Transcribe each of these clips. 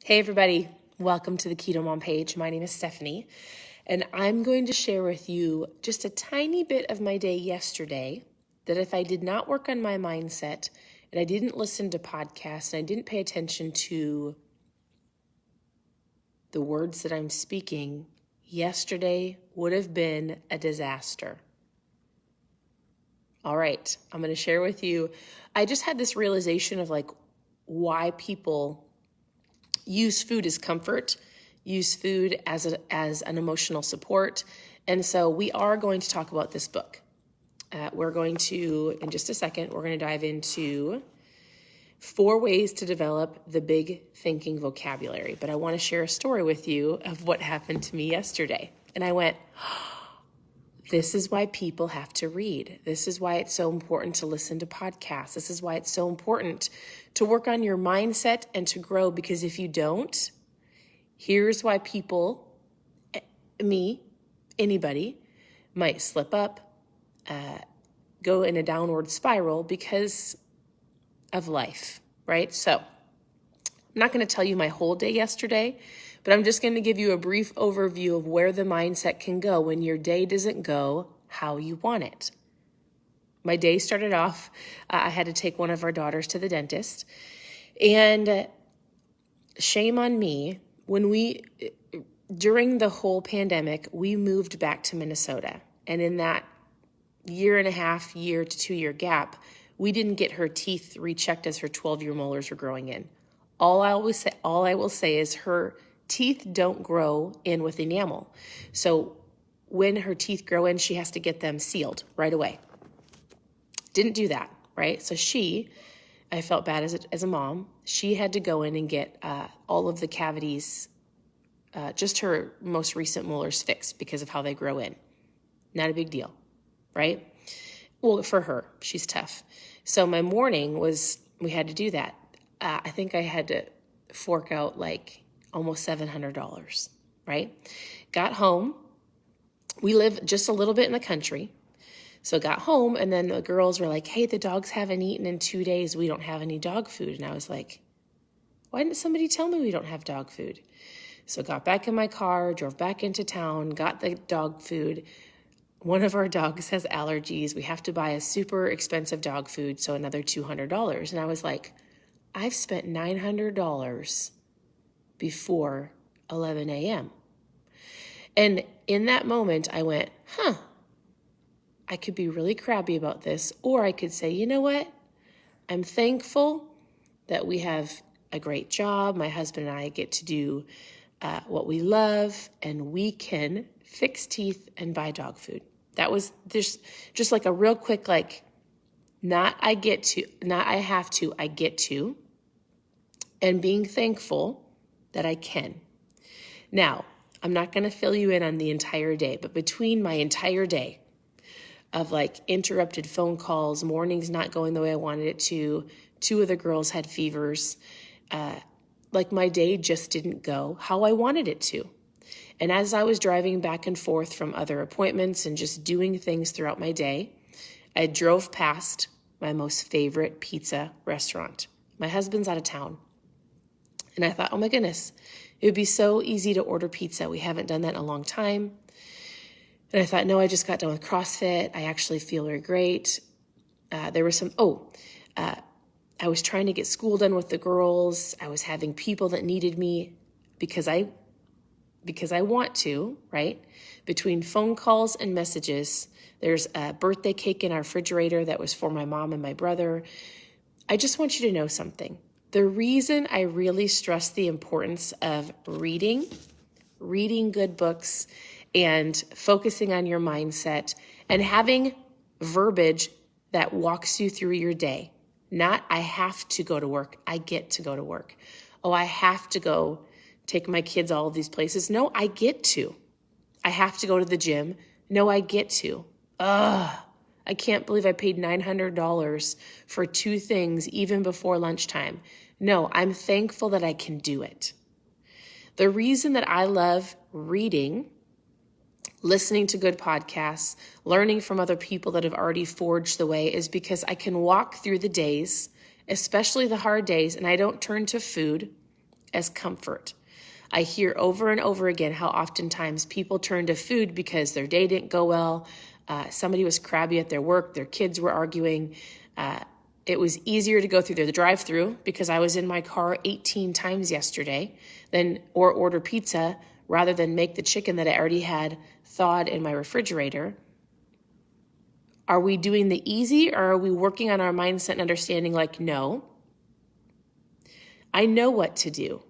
Hey everybody, welcome to the KetoMom page. My name is Stephanie, and I'm going to share with you just a tiny bit of my day yesterday that if I did not work on my mindset and I didn't listen to podcasts and I didn't pay attention to the words that I'm speaking, yesterday would have been a disaster. All right, I'm going to share with you. I just had this realization of why people use food as comfort, use food as an emotional support. And so we are going to talk about this book. We're going to, in just a second, we're going to dive into 4 ways to develop the big thinking vocabulary. But I want to share a story with you of what happened to me yesterday. And I went, this is why people have to read. This is why it's so important to listen to podcasts. This is why it's so important to work on your mindset and to grow, because if you don't, here's why people, me, anybody, might slip up, go in a downward spiral because of life, right? So I'm not going to tell you my whole day yesterday, but I'm just going to give you a brief overview of where the mindset can go when your day doesn't go how you want it. My day started off, I had to take one of our daughters to the dentist, and shame on me, during the whole pandemic, we moved back to Minnesota, and in that 1.5 to 2 year gap, we didn't get her teeth rechecked as her 12-year molars were growing in. All I will say is her teeth don't grow in with enamel. So when her teeth grow in, she has to get them sealed right away. Didn't do that, right? So I felt bad as a mom. She had to go in and get all of the cavities, just her most recent molars fixed because of how they grow in. Not a big deal, right? Well, for her, she's tough. So my morning we had to do that. I think I had to fork out almost $700, right? Got home. We live just a little bit in the country. So got home, and then the girls were like, hey, the dogs haven't eaten in 2 days. We don't have any dog food. And I was like, why didn't somebody tell me we don't have dog food? So got back in my car, drove back into town, got the dog food. One of our dogs has allergies. We have to buy a super expensive dog food, so another $200. And I was like, I've spent $900 before 11 a.m. And in that moment, I went, I could be really crabby about this, or I could say, you know what? I'm thankful that we have a great job. My husband and I get to do what we love, and we can fix teeth and buy dog food. That was just like a real quick, not I have to, I get to, and being thankful that I can. Now, I'm not going to fill you in on the entire day, but between my entire day of interrupted phone calls, mornings not going the way I wanted it to, 2 of the girls had fevers, my day just didn't go how I wanted it to. And as I was driving back and forth from other appointments and just doing things throughout my day, I drove past my most favorite pizza restaurant. My husband's out of town. And I thought, oh my goodness, it would be so easy to order pizza. We haven't done that in a long time. And I thought, no, I just got done with CrossFit. I actually feel very great. There was I was trying to get school done with the girls. I was having people that needed me because I want to, right? Between phone calls and messages, there's a birthday cake in our refrigerator that was for my mom and my brother. I just want you to know something. The reason I really stress the importance of reading good books, and focusing on your mindset and having verbiage that walks you through your day. Not, I have to go to work. I get to go to work. Oh, I have to go take my kids all of these places. No, I get to. I have to go to the gym. No, I get to. I can't believe I paid $900 for 2 things even before lunchtime. No, I'm thankful that I can do it. The reason that I love reading, listening to good podcasts, learning from other people that have already forged the way is because I can walk through the days, especially the hard days, and I don't turn to food as comfort. I hear over and over again how oftentimes people turn to food because their day didn't go well. Somebody was crabby at their work. Their kids were arguing. It was easier to go through the drive-thru because I was in my car 18 times yesterday or order pizza rather than make the chicken that I already had thawed in my refrigerator. Are we doing the easy, or are we working on our mindset and understanding like, no, I know what to do.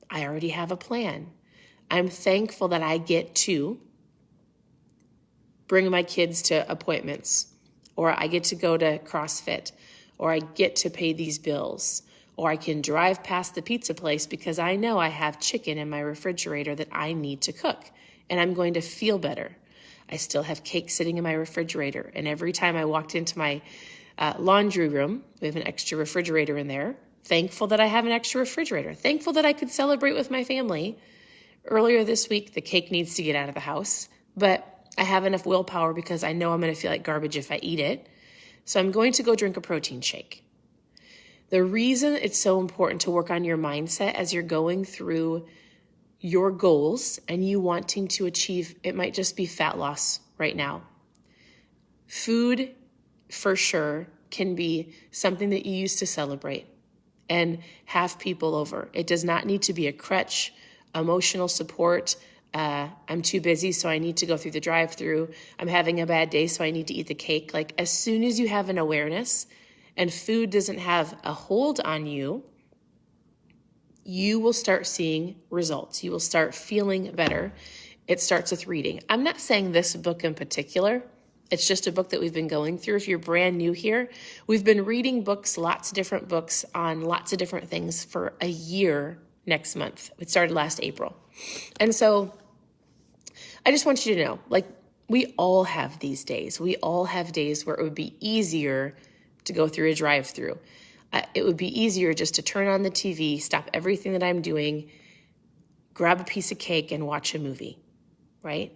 I already have a plan. I'm thankful that I get to bring my kids to appointments, or I get to go to CrossFit, or I get to pay these bills, or I can drive past the pizza place because I know I have chicken in my refrigerator that I need to cook, and I'm going to feel better. I still have cake sitting in my refrigerator, and every time I walked into my laundry room, we have an extra refrigerator in there. Thankful that I have an extra refrigerator. Thankful that I could celebrate with my family. Earlier this week, the cake needs to get out of the house, but I have enough willpower because I know I'm going to feel like garbage if I eat it. So I'm going to go drink a protein shake. The reason it's so important to work on your mindset as you're going through your goals and you wanting to achieve, it might just be fat loss right now. Food, for sure, can be something that you use to celebrate and have people over. It does not need to be a crutch, emotional support. I'm too busy, so I need to go through the drive-thru. I'm having a bad day, so I need to eat the cake. Like, as soon as you have an awareness and food doesn't have a hold on you, you will start seeing results. You will start feeling better. It starts with reading. I'm not saying this book in particular. It's just a book that we've been going through. If you're brand new here, we've been reading books, lots of different books on lots of different things for a year next month. It started last April. And so I just want you to know, like, we all have these days. We all have days where it would be easier to go through a drive-thru. It would be easier just to turn on the TV, stop everything that I'm doing, grab a piece of cake and watch a movie, right?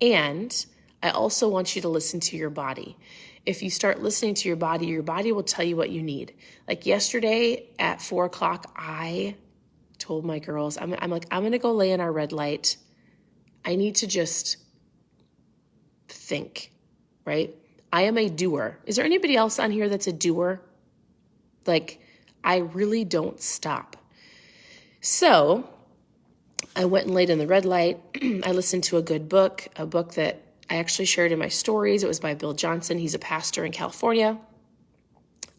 And I also want you to listen to your body. If you start listening to your body will tell you what you need. Like yesterday at 4:00, I told my girls, I'm going to go lay in our red light. I need to just think, right? I am a doer. Is there anybody else on here that's a doer? Like, I really don't stop. So I went and laid in the red light. I listened to a good book, a book that I actually shared in my stories. It was by Bill Johnson. He's a pastor in California.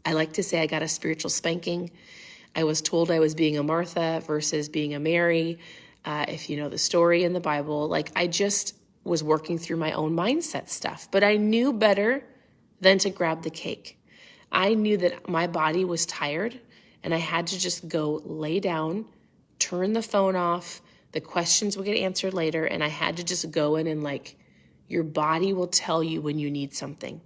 I like to say I got a spiritual spanking. I was told I was being a Martha versus being a Mary. If you know the story in the Bible, like, I just was working through my own mindset stuff, but I knew better than to grab the cake. I knew that my body was tired and I had to just go lay down, turn the phone off. The questions will get answered later. And I had to just go in and, like, your body will tell you when you need something.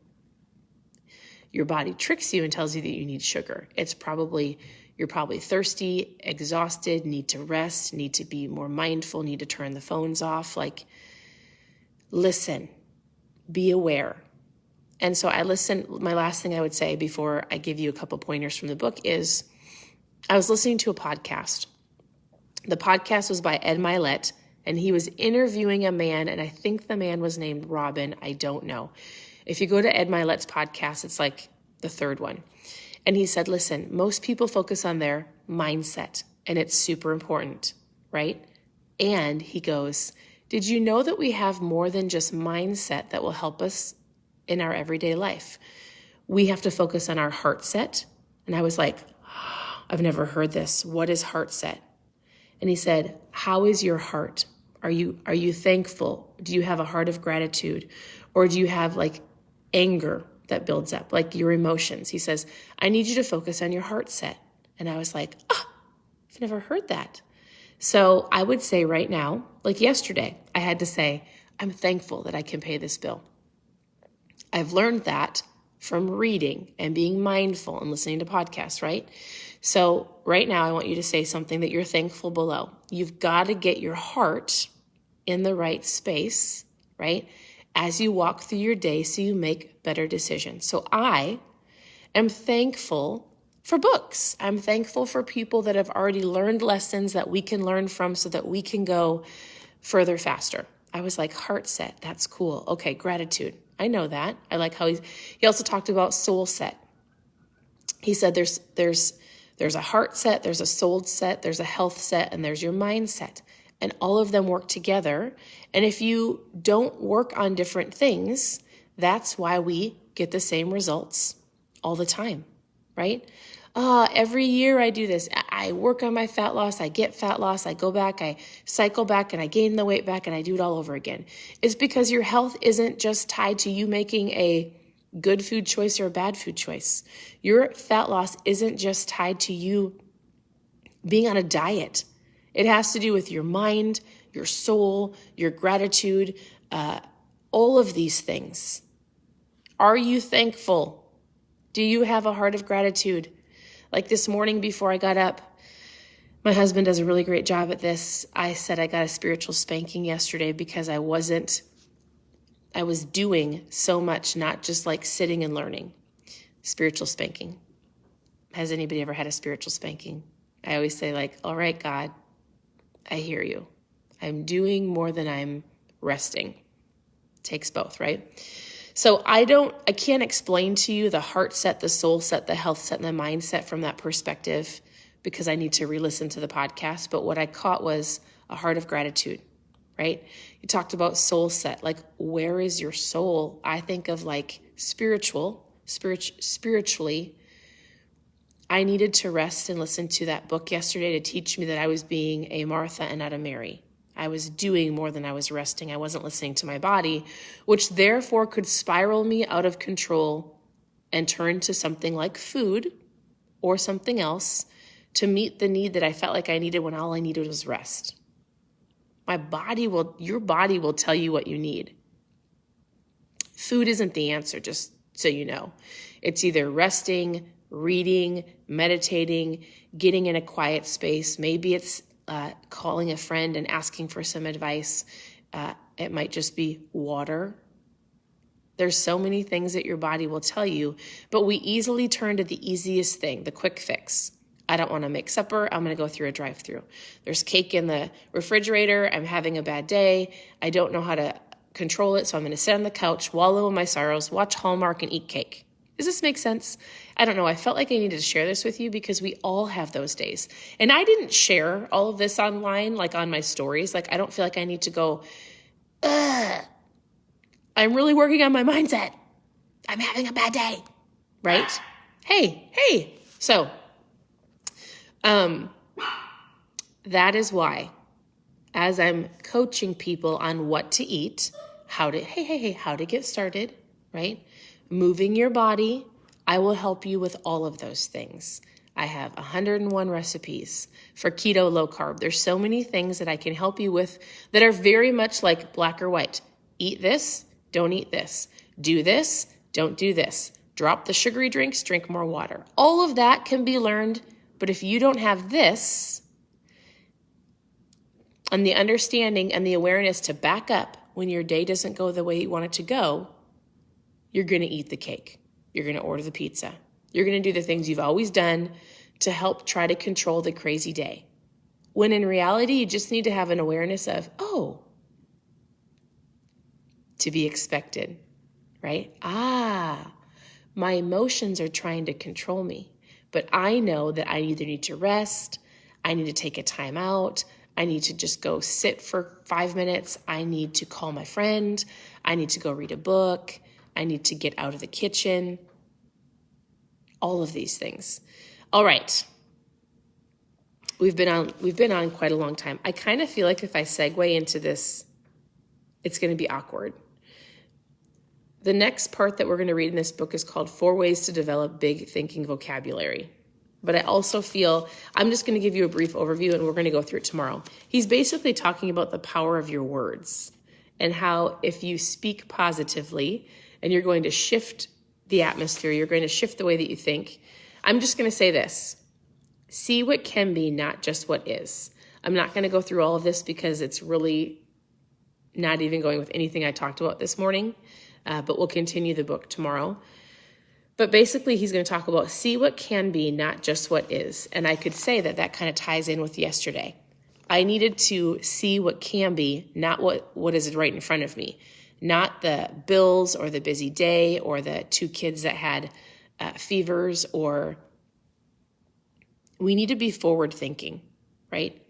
Your body tricks you and tells you that you need sugar. You're probably thirsty, exhausted, need to rest, need to be more mindful, need to turn the phones off. Like, listen, be aware. And so I listened. My last thing I would say before I give you a couple pointers from the book is I was listening to a podcast. The podcast was by 𝗷𝘂𝘀𝗶𝗱, and he was interviewing a man, and I think the man was named Robin. I don't know. If you go to 𝗷𝘂𝘀𝗶𝗱's podcast, it's like the third one. And he said, listen, most people focus on their mindset, and it's super important, right? And he goes, did you know that we have more than just mindset that will help us in our everyday life? We have to focus on our heart set. And I was like, I've never heard this. What is heart set? And he said, how is your heart? Are you thankful? Do you have a heart of gratitude? Or do you have, like, anger that builds up, like your emotions? He says, I need you to focus on your heart set. And I was like, I've never heard that. So I would say right now, like yesterday, I had to say, I'm thankful that I can pay this bill. I've learned that from reading and being mindful and listening to podcasts, right? So right now, I want you to say something that you're thankful below. You've got to get your heart in the right space, right, as you walk through your day so you make better decisions. So I am thankful for books. I'm thankful for people that have already learned lessons that we can learn from so that we can go further faster. I was like, heart set, that's cool. Okay, gratitude. I know that. I like how he also talked about soul set. He said there's a heart set, there's a soul set, there's a health set, and there's your mindset. And all of them work together. And if you don't work on different things, that's why we get the same results all the time, right? Every year I do this. I work on my fat loss. I get fat loss. I go back, I cycle back, and I gain the weight back, and I do it all over again. It's because your health isn't just tied to you making a good food choice or a bad food choice. Your fat loss isn't just tied to you being on a diet. It has to do with your mind, your soul, your gratitude, all of these things. Are you thankful? Do you have a heart of gratitude? Like this morning before I got up, my husband does a really great job at this. I said I got a spiritual spanking yesterday because I was doing so much, not just like sitting and learning. Spiritual spanking. Has anybody ever had a spiritual spanking? I always say like, all right, God, I hear you. I'm doing more than I'm resting. Takes both, right? So I can't explain to you the heart set, the soul set, the health set, and the mindset from that perspective because I need to re-listen to the podcast. But what I caught was a heart of gratitude, right? You talked about soul set, like where is your soul? I think of like spiritually. I needed to rest and listen to that book yesterday to teach me that I was being a Martha and not a Mary. I was doing more than I was resting. I wasn't listening to my body, which therefore could spiral me out of control and turn to something like food or something else to meet the need that I felt like I needed when all I needed was rest. Your body will tell you what you need. Food isn't the answer, just so you know. It's either resting, reading, meditating, getting in a quiet space. Maybe it's calling a friend and asking for some advice. It might just be water. There's so many things that your body will tell you, but we easily turn to the easiest thing, the quick fix. I don't want to make supper. I'm going to go through a drive-through. There's cake in the refrigerator. I'm having a bad day. I don't know how to control it, so I'm going to sit on the couch, wallow in my sorrows, watch Hallmark, and eat cake. Does this make sense? I don't know. I felt like I needed to share this with you because we all have those days. And I didn't share all of this online, like on my stories. Like, I don't feel like I need to go, I'm really working on my mindset. I'm having a bad day, right? Hey. So, that is why, as I'm coaching people on what to eat, how to get started, right? Moving your body, I will help you with all of those things. I have 101 recipes for keto low carb. There's so many things that I can help you with that are very much like black or white. Eat this, don't eat this. Do this, don't do this. Drop the sugary drinks, drink more water. All of that can be learned, but if you don't have this and the understanding and the awareness to back up when your day doesn't go the way you want it to go, you're going to eat the cake. You're going to order the pizza. You're going to do the things you've always done to help try to control the crazy day. When in reality, you just need to have an awareness of, to be expected, right? My emotions are trying to control me, but I know that I either need to rest, I need to take a time out, I need to just go sit for 5 minutes, I need to call my friend, I need to go read a book, I need to get out of the kitchen, all of these things. All right. We've been on quite a long time. I kind of feel like if I segue into this, it's going to be awkward. The next part that we're going to read in this book is called 4 Ways to Develop Big Thinking Vocabulary. But I also feel, I'm just going to give you a brief overview and we're going to go through it tomorrow. He's basically talking about the power of your words and how if you speak positively and you're going to shift the atmosphere, you're going to shift the way that you think. I'm just going to say this. See what can be, not just what is. I'm not going to go through all of this because it's really not even going with anything I talked about this morning, but we'll continue the book tomorrow. But basically, he's going to talk about see what can be, not just what is. And I could say that that kind of ties in with yesterday. I needed to see what can be, not what is right in front of me. Not the bills or the busy day or the 2 kids that had fevers, or we need to be forward thinking, right?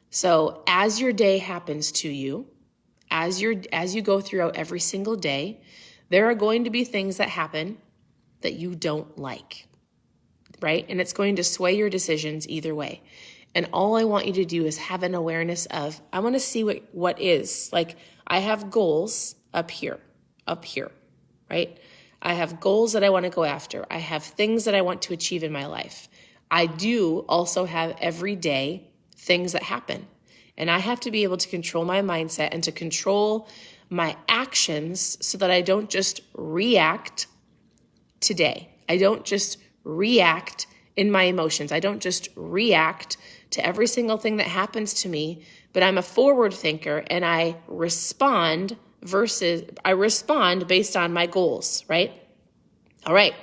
So as your day happens to you, as you go throughout every single day, there are going to be things that happen that you don't like, right? And it's going to sway your decisions either way. And all I want you to do is have an awareness of, I want to see what is. Like, I have goals up here, right? I have goals that I want to go after. I have things that I want to achieve in my life. I do also have every day things that happen. And I have to be able to control my mindset and to control my actions so that I don't just react today. I don't just react in my emotions. I don't just react to every single thing that happens to me, but I'm a forward thinker and I respond based on my goals, right? All right,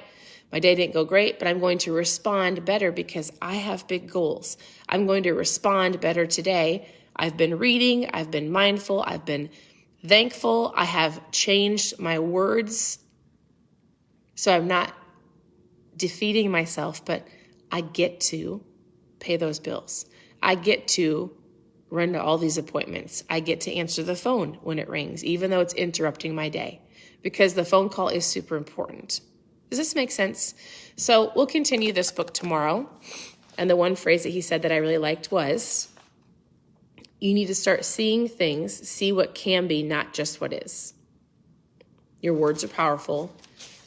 my day didn't go great, but I'm going to respond better because I have big goals. I'm going to respond better today. I've been reading, I've been mindful, I've been thankful, I have changed my words so I'm not defeating myself, but I get to pay those bills. I get to run to all these appointments. I get to answer the phone when it rings, even though it's interrupting my day, because the phone call is super important. Does this make sense? So we'll continue this book tomorrow. And the one phrase that he said that I really liked was, you need to start seeing things, see what can be, not just what is. Your words are powerful.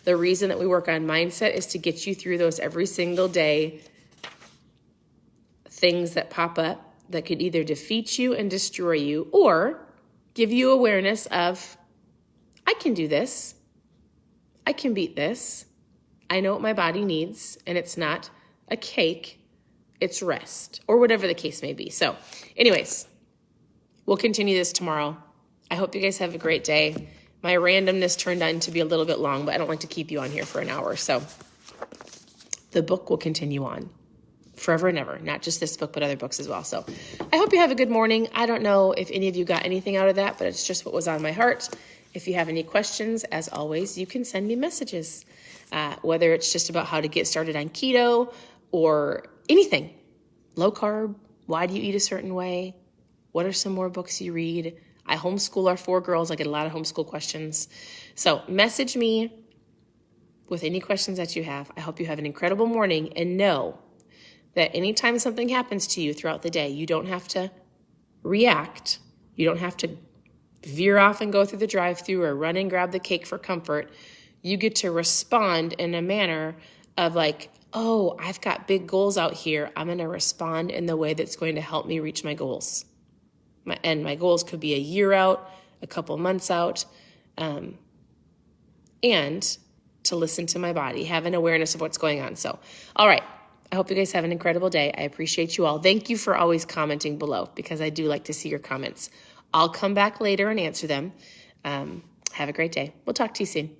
The reason that we work on mindset is to get you through those every single day things that pop up that could either defeat you and destroy you or give you awareness of, I can do this. I can beat this. I know what my body needs, and it's not a cake, it's rest, or whatever the case may be. So anyways, we'll continue this tomorrow. I hope you guys have a great day. My randomness turned out to be a little bit long, but I don't like to keep you on here for an hour. So the book will continue on forever and ever, not just this book, but other books as well. So I hope you have a good morning. I don't know if any of you got anything out of that, but it's just what was on my heart. If you have any questions, as always, you can send me messages, whether it's just about how to get started on keto or anything. Low carb, why do you eat a certain way? What are some more books you read? I homeschool our 4 girls. I get a lot of homeschool questions. So message me with any questions that you have. I hope you have an incredible morning, and know that anytime something happens to you throughout the day, you don't have to react. You don't have to veer off and go through the drive-thru or run and grab the cake for comfort. You get to respond in a manner of like, oh, I've got big goals out here. I'm going to respond in the way that's going to help me reach my goals. My goals could be a year out, a couple months out, and to listen to my body, have an awareness of what's going on. So, all right. I hope you guys have an incredible day. I appreciate you all. Thank you for always commenting below, because I do like to see your comments. I'll come back later and answer them. Have a great day. We'll talk to you soon.